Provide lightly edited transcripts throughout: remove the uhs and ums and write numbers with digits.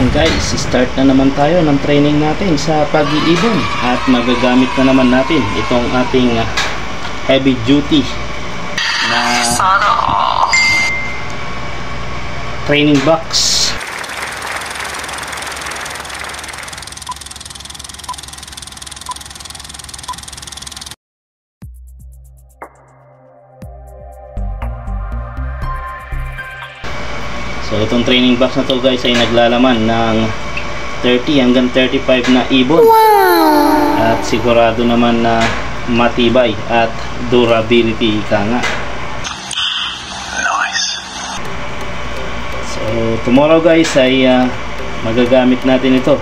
Ayan guys, start na naman tayo ng training natin sa pag-iibon at magagamit na naman natin itong ating heavy duty na training box. So itong training box na to guys ay naglalaman ng 30 hanggang 35 na ibon. Wow! At sigurado naman na matibay at durability ika nga. Nice. So tomorrow guys ay magagamit natin ito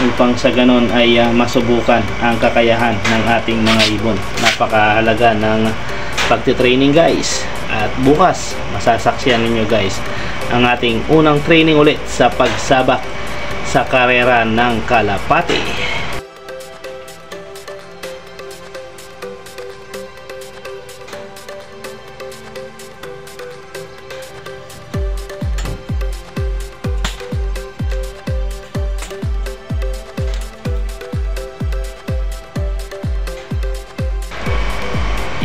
upang sa ganon ay masubukan ang kakayahan ng ating mga ibon. Napakahalaga ng pagtitraining guys. At bukas masasaksihan ninyo guys ang ating unang training ulit sa pagsabak sa karera ng kalapate.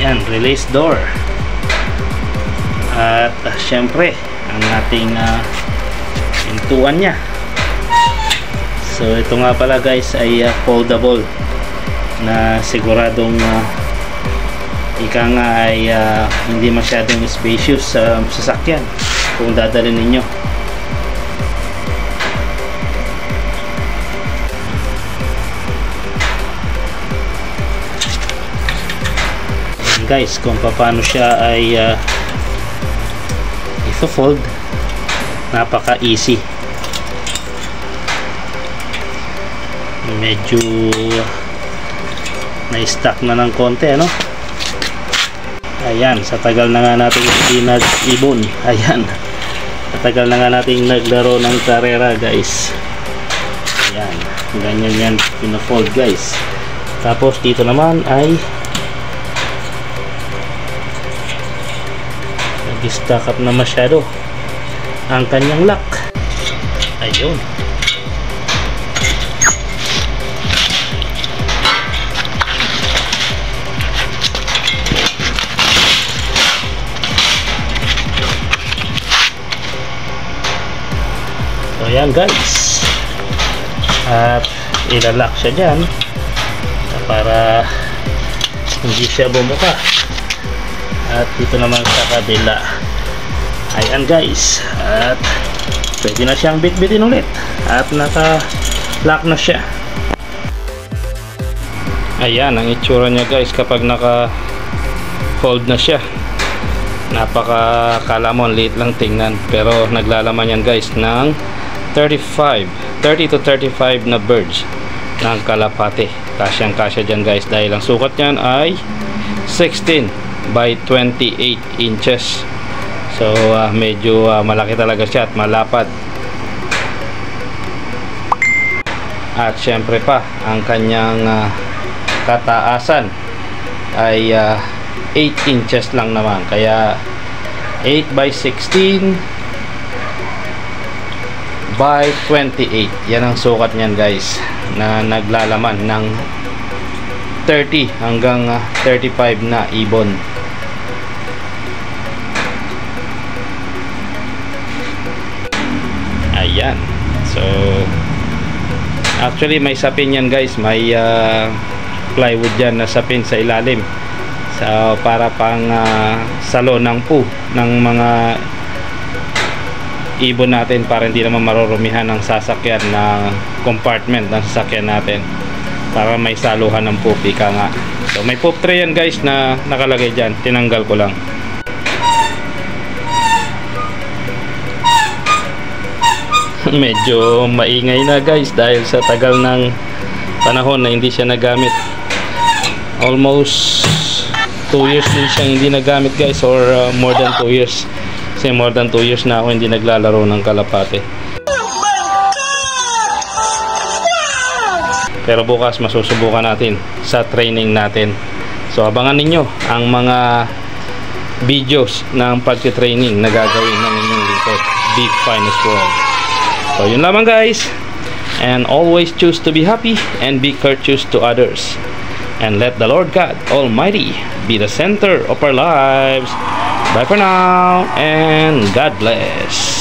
Yan, release door. At syempre ang ating pintuan nya. So ito nga pala guys ay foldable na siguradong ika nga ay hindi masyadong spacious sa sasakyan kung dadalhin ninyo. Ayan guys, kung paano siya ay fold, napaka easy. Medyo na-stuck na ng konti ano. Ayan, sa tagal na nga natin hindi nag-ibon, ayan, sa tagal na nga natin naglaro ng karera guys. Ayan, ganyan yan pina-fold guys. Tapos dito naman ay stack up na masyado ang kanyang lock. Ayun. So yan guys, at ilalock siya dyan para hindi siya bumuka. At dito naman sa kabila, ayan guys, at pwede na siyang bitbitin ulit at naka-lock na siya. Ayan ang itsura niya guys kapag naka-fold na siya. Napaka-kalamon, liit lang tingnan, pero naglalaman yan guys ng 30 to 35 na birds ng kalapate. Kasyang kasya dyan guys dahil ang sukat niyan ay 16 by 28 inches. So medyo malaki talaga siya at malapad. At syempre pa ang kanyang kataasan ay 8 inches lang naman, kaya 8 by 16 by 28. Yan ang sukat niyan guys, na naglalaman ng 30 hanggang 35 na ibon. Ayan. So actually may sapin yan guys, may plywood yan na sapin sa ilalim, so para pang salo ng poo ng mga ibon natin, para hindi naman marurumihan ng sasakyan na compartment ng sasakyan natin, para may saluhan ng poop ika nga. So may poop tray yan guys na nakalagay dyan, tinanggal ko lang. Medyo maingay na guys dahil sa tagal ng panahon na hindi siya nagamit. Almost 2 years din siyang hindi nagamit guys, or more than 2 years. Kasi more than 2 years na ako hindi naglalaro ng kalapate. Pero bukas masusubukan natin sa training natin. So abangan ninyo ang mga videos ng pagtitraining na gagawin ng inyong lingkod, Big Finest World. So yun lamang guys, and always choose to be happy and be courteous to others, and let the Lord God Almighty be the center of our lives. Bye for now, and God bless.